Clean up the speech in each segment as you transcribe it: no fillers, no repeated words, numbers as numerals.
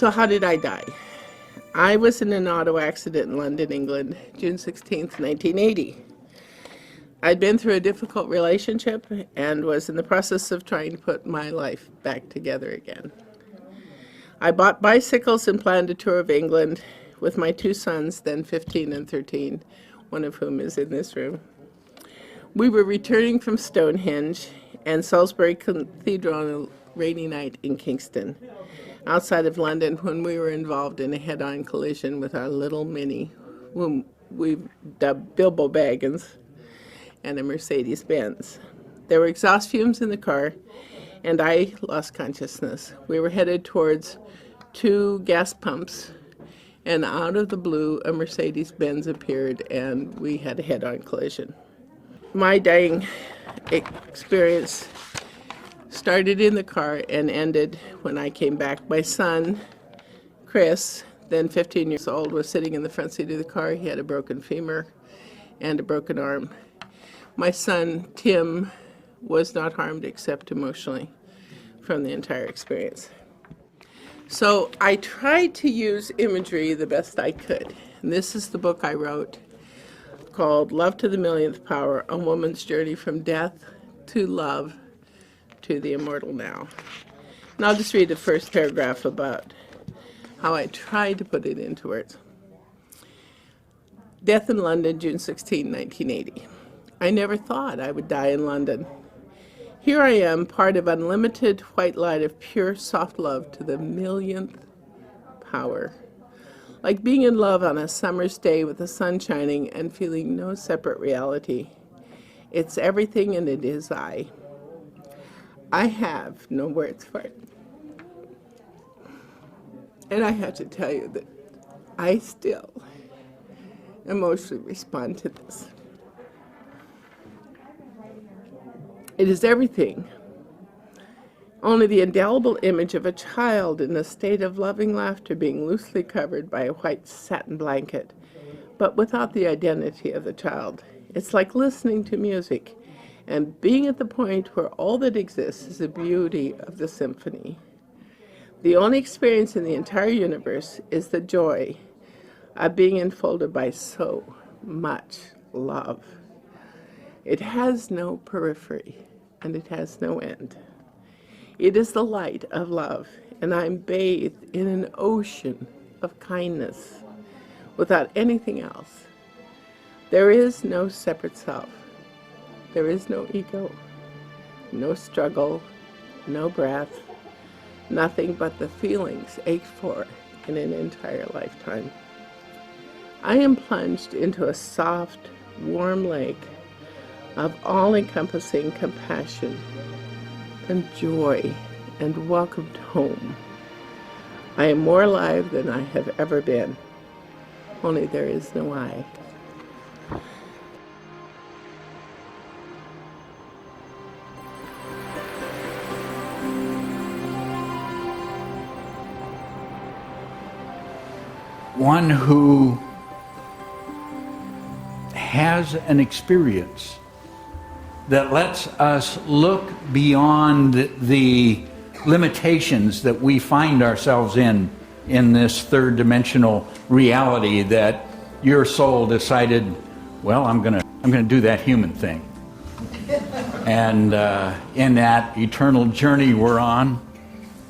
So how did I die? I was in an auto accident in London, England, June 16th, 1980. I'd been through a difficult relationship and was in the process of trying to put my life back together again. I bought bicycles and planned a tour of England with my two sons, then 15 and 13, one of whom is in this room. We were returning from Stonehenge and Salisbury Cathedral on a rainy night in Kingston, outside of London, when we were involved in a head-on collision with our little Mini, whom we dubbed Bilbo Baggins, and a Mercedes-Benz. There were exhaust fumes in the car, and I lost consciousness. We were headed towards two gas pumps, and out of the blue, a Mercedes-Benz appeared, and we had a head-on collision. My dying experience started in the car and ended when I came back. My son, Chris, then 15 years old, was sitting in the front seat of the car. He had a broken femur and a broken arm. My son, Tim, was not harmed except emotionally from the entire experience. So I tried to use imagery the best I could. And this is the book I wrote called Love to the Millionth Power, A Woman's Journey from Death to Love to the Immortal Now. And I'll just read the first paragraph about how I tried to put it into words. Death in London, June 16, 1980. I never thought I would die in London. Here I am, part of unlimited white light of pure soft love to the millionth power. Like being in love on a summer's day with the sun shining and feeling no separate reality. It's everything and it is I. I have no words for it. And I have to tell you that I still emotionally respond to this. It is everything. Only the indelible image of a child in a state of loving laughter being loosely covered by a white satin blanket, but without the identity of the child. It's like listening to music and being at the point where all that exists is the beauty of the symphony. The only experience in the entire universe is the joy of being enfolded by so much love. It has no periphery, and it has no end. It is the light of love, and I'm bathed in an ocean of kindness without anything else. There is no separate self. There is no ego, no struggle, no breath, nothing but the feelings ached for in an entire lifetime. I am plunged into a soft, warm lake of all-encompassing compassion and joy and welcomed home. I am more alive than I have ever been, only there is no I. One who has an experience that lets us look beyond the limitations that we find ourselves in this third dimensional reality that your soul decided, well, I'm gonna do that human thing. And in that eternal journey we're on,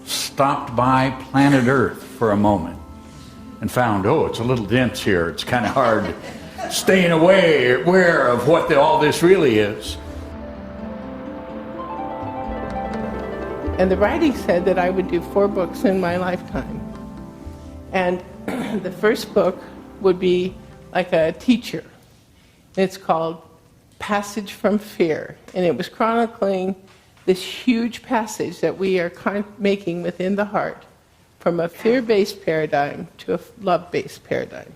stopped by planet Earth for a moment and found, oh, it's a little dense here. It's kind of hard staying aware of what all this really is. And the writing said that I would do 4 books in my lifetime. And the first book would be like a teacher. It's called Passage from Fear. And it was chronicling this huge passage that we are making within the heart from a fear-based paradigm to a love-based paradigm.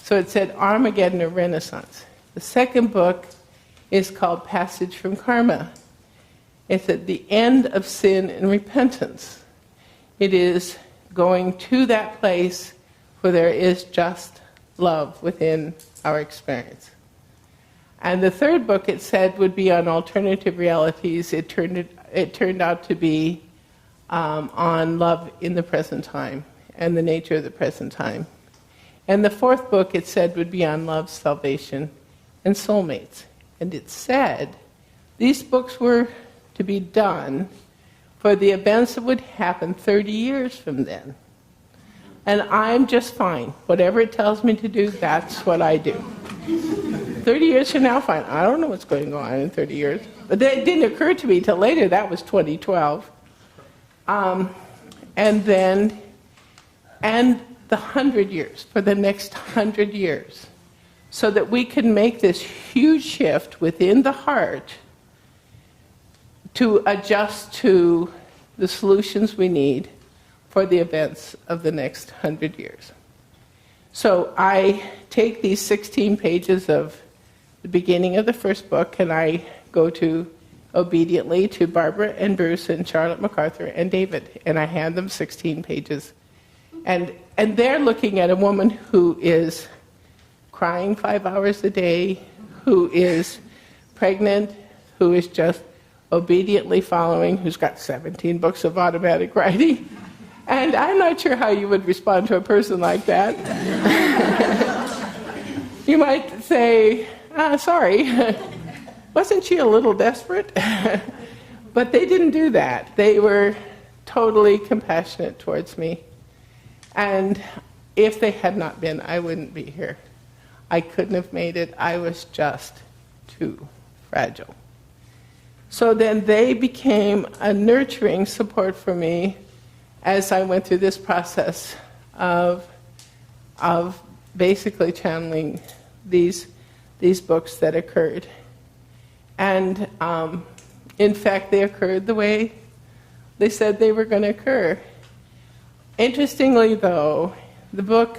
So it said Armageddon or Renaissance. The second book is called Passage from Karma. It's at the end of sin and repentance. It is going to that place where there is just love within our experience. And the third book, it said, would be on alternative realities. It turned out to be on love in the present time. and the nature of the present time. And the fourth book, it said, would be on love, salvation, and soulmates. And it said these books were to be done for the events that would happen 30 years from then. And I'm just fine. Whatever it tells me to do, that's what I do. 30 years from now, fine. I don't know what's going on in 30 years. But it didn't occur to me till later. That was 2012. And then, and the 100 years, for the next 100 years, so that we can make this huge shift within the heart to adjust to the solutions we need for the events of the next 100 years. So I take these 16 pages of the beginning of the first book, and I go to, obediently, to Barbara and Bruce and Charlotte MacArthur and David, and I hand them 16 pages. And they're looking at a woman who is crying 5 hours a day, who is pregnant, who is just obediently following, who's got 17 books of automatic writing. And I'm not sure how you would respond to a person like that. You might say, sorry, wasn't she a little desperate? But they didn't do that. They were totally compassionate towards me. And if they had not been, I wouldn't be here. I couldn't have made it. I was just too fragile. So then they became a nurturing support for me as I went through this process of basically channeling these books that occurred. And in fact, they occurred the way they said they were going to occur. Interestingly, though, the book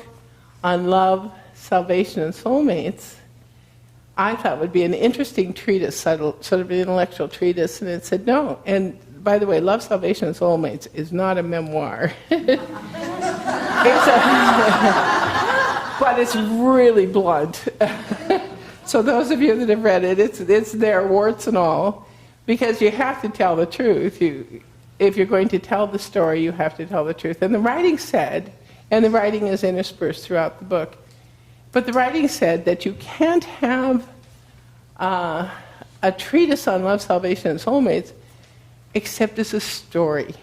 on love, salvation, and soulmates, I thought would be an interesting treatise, sort of an intellectual treatise, and it said no. And by the way, Love, Salvation, and Soulmates is not a memoir. But it's really blunt. So those of you that have read it, it's there, warts and all, because you have to tell the truth. If you're going to tell the story, you have to tell the truth. And the writing said, and the writing is interspersed throughout the book, but the writing said that you can't have a treatise on love, salvation, and soulmates except as a story,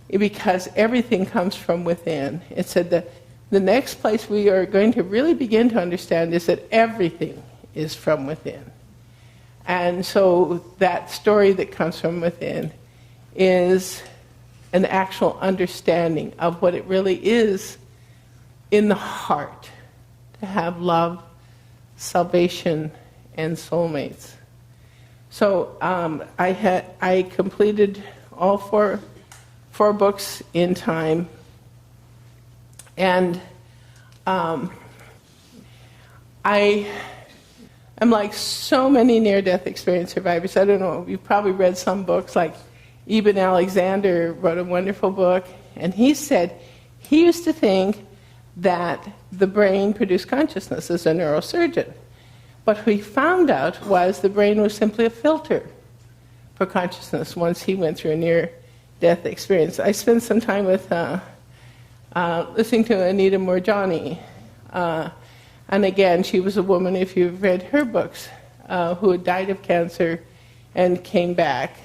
because everything comes from within. It said that the next place we are going to really begin to understand is that everything is from within. And so that story that comes from within is an actual understanding of what it really is in the heart to have love, salvation, and soulmates. So I completed all four books in time, and I am like so many near-death experience survivors. I don't know, you've probably read some books, like Eben Alexander wrote a wonderful book, and he said he used to think that the brain produced consciousness as a neurosurgeon. What he found out was the brain was simply a filter for consciousness once he went through a near-death experience. I spent some time with listening to Anita Moorjani. And again, she was a woman, if you've read her books, who had died of cancer and came back.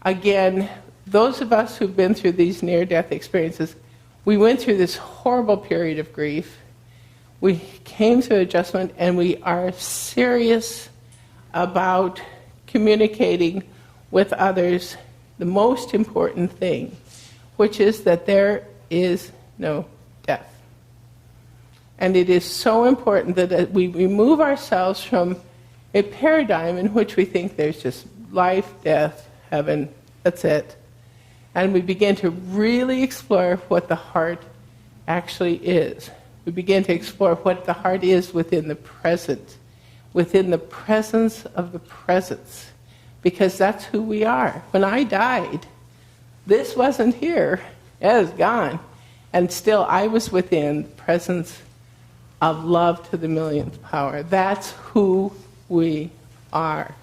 Again, those of us who've been through these near-death experiences, we went through this horrible period of grief. We came to adjustment, and we are serious about communicating with others the most important thing, which is that there is no death. And it is so important that we remove ourselves from a paradigm in which we think there's just life, death, heaven, that's it. And we begin to really explore what the heart actually is. We begin to explore what the heart is within the present, within the presence of the presence, because that's who we are. When I died, this wasn't here, it was gone. And still I was within the presence of love to the millionth power. That's who we are.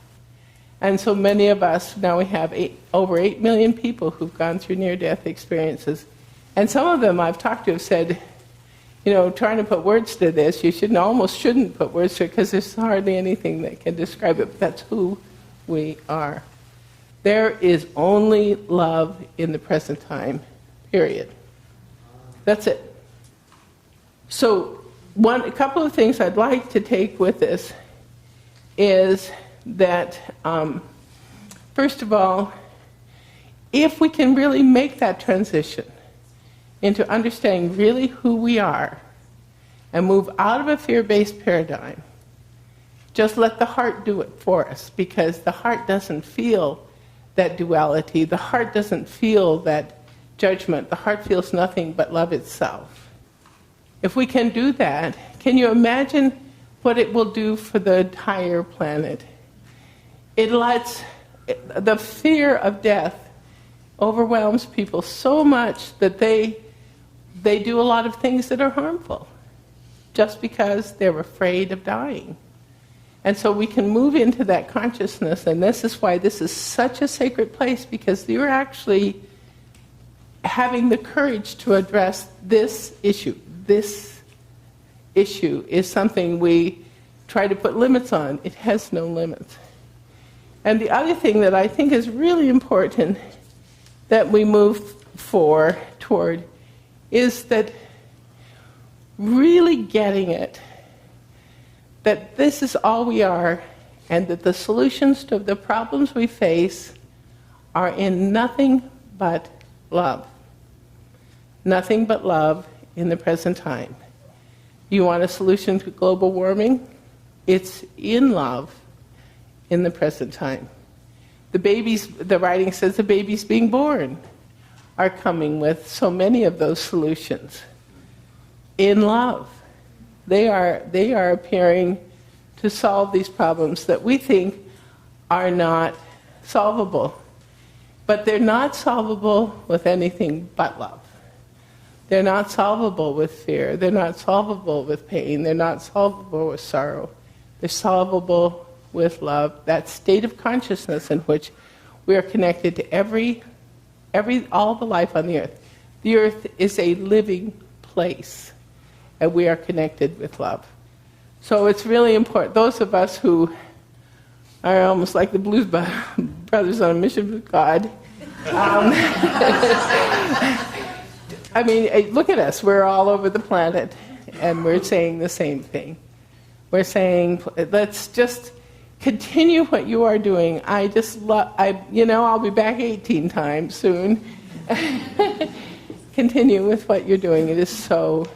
And so many of us, now we have over 8 million people who've gone through near-death experiences, And some of them I've talked to have said, trying to put words to this, you almost shouldn't put words to it because there's hardly anything that can describe it, but that's who we are. There is only love in the present time, period. That's it. So a couple of things I'd like to take with this is that, first of all, if we can really make that transition into understanding really who we are and move out of a fear-based paradigm, just let the heart do it for us, because the heart doesn't feel that duality. The heart doesn't feel that judgment. The heart feels nothing but love itself. If we can do that, can you imagine what it will do for the entire planet? It lets the fear of death overwhelms people so much that they do a lot of things that are harmful just because they're afraid of dying. And so we can move into that consciousness, and this is why this is such a sacred place, because you're actually having the courage to address this issue. This issue is something we try to put limits on. It has no limits. And the other thing that I think is really important that we move toward is that really getting it, that this is all we are, and that the solutions to the problems we face are in nothing but love. Nothing but love in the present time. You want a solution to global warming? It's in love in the present time. The writing says the babies being born are coming with so many of those solutions. In love. They are appearing to solve these problems that we think are not solvable. But they're not solvable with anything but love. They're not solvable with fear. They're not solvable with pain. They're not solvable with sorrow. They're solvable with love, that state of consciousness in which we are connected to all the life on the earth. The earth is a living place, and we are connected with love. So it's really important. Those of us who are almost like the Blues Brothers on a mission with God, I mean, look at us. We're all over the planet, and we're saying the same thing. We're saying, let's just continue what you are doing. I'll be back 18 times soon. Continue with what you're doing. It is so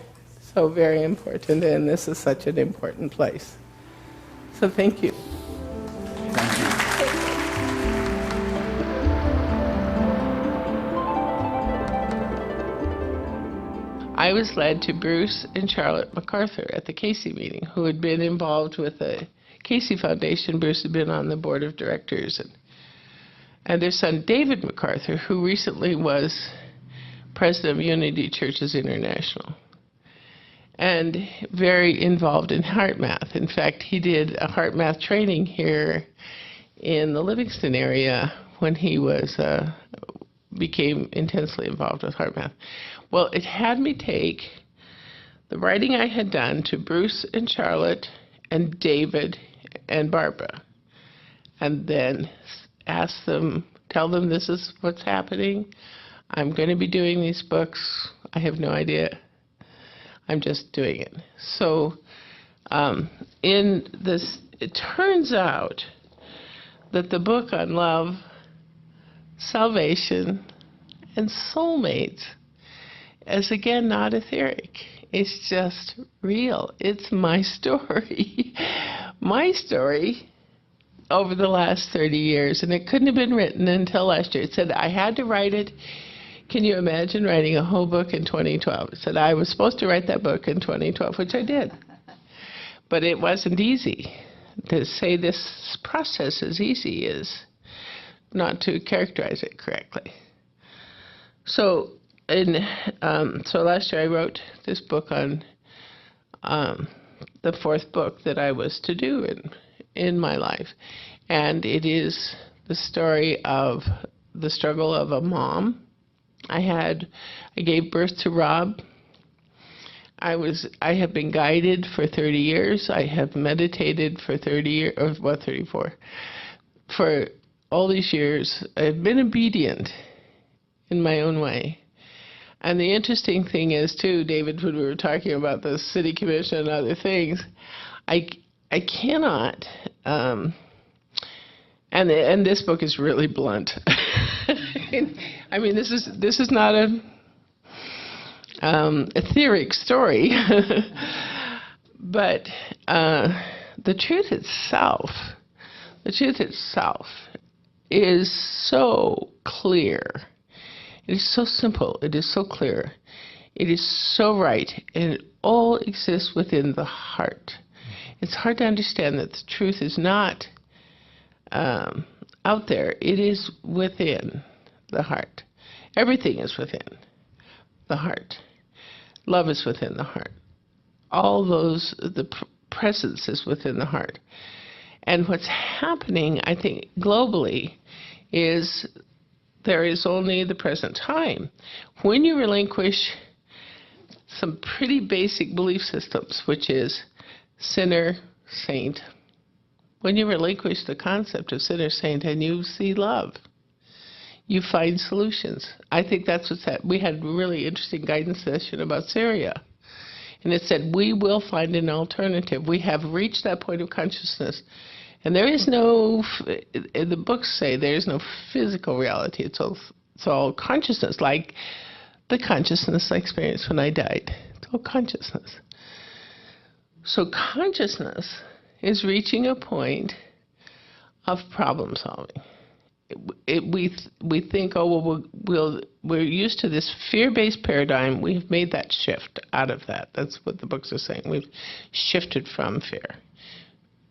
very important, and this is such an important place. So thank you. Thank you. I was led to Bruce and Charlotte MacArthur at the Casey meeting, who had been involved with the Casey Foundation. Bruce had been on the board of directors. And their son, David MacArthur, who recently was president of Unity Churches International, and very involved in heart math. In fact, he did a heart math training here in the Livingston area when he became intensely involved with heart math. Well, it had me take the writing I had done to Bruce and Charlotte and David and Barbara, and then ask them, tell them this is what's happening. I'm going to be doing these books. I have no idea. I'm just doing it. So it turns out that the book on love, salvation, and soulmates is, again, not etheric. It's just real. It's my story. My story over the last 30 years, and it couldn't have been written until last year. It said I had to write it. Can you imagine writing a whole book in 2012? It said I was supposed to write that book in 2012, which I did. But it wasn't easy. To say this process is easy is not to characterize it correctly. So last year I wrote this book on the fourth book that I was to do in my life. And it is the story of the struggle of a mom I gave birth to Rob. I have been guided for 30 years. I have meditated for 30 years, or what, 34. For all these years, I've been obedient in my own way. And the interesting thing is, too, David, when we were talking about the city commission and other things, I cannot, and this book is really blunt. I mean, this is not a etheric story, but the truth itself is so clear. It is so simple. It is so clear. It is so right. And it all exists within the heart. It's hard to understand that the truth is not out there. It is within the heart. Everything is within the heart. Love is within the heart. All those, the presence is within the heart. And what's happening, I think, globally, is there is only the present time. When you relinquish some pretty basic belief systems, which is sinner, saint, when you relinquish the concept of sinner, saint, and you see love, you find solutions. I think that's what's happening. We had a really interesting guidance session about Syria. And it said, we will find an alternative. We have reached that point of consciousness. And there is no, the books say there is no physical reality. It's all consciousness, like the consciousness I experienced when I died. It's all consciousness. So consciousness is reaching a point of problem solving. We think, oh, well, we're used to this fear-based paradigm. We've made that shift out of that. That's what the books are saying. We've shifted from fear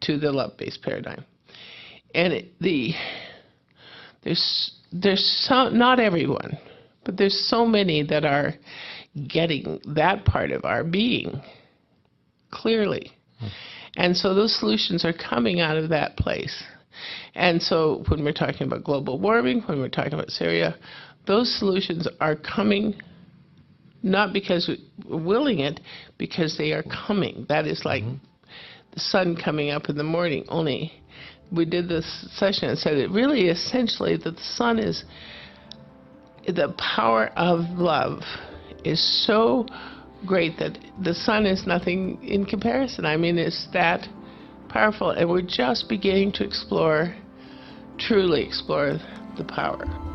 to the love-based paradigm. And there's not everyone, but there's so many that are getting that part of our being clearly. And so those solutions are coming out of that place. And so when we're talking about global warming, when we're talking about Syria, those solutions are coming not because we're willing it, because they are coming. That is like the sun coming up in the morning. Only we did this session and said it really essentially that the sun is, the power of love is so great that the sun is nothing in comparison. I mean, it's that powerful, and we're just beginning to truly explore the power.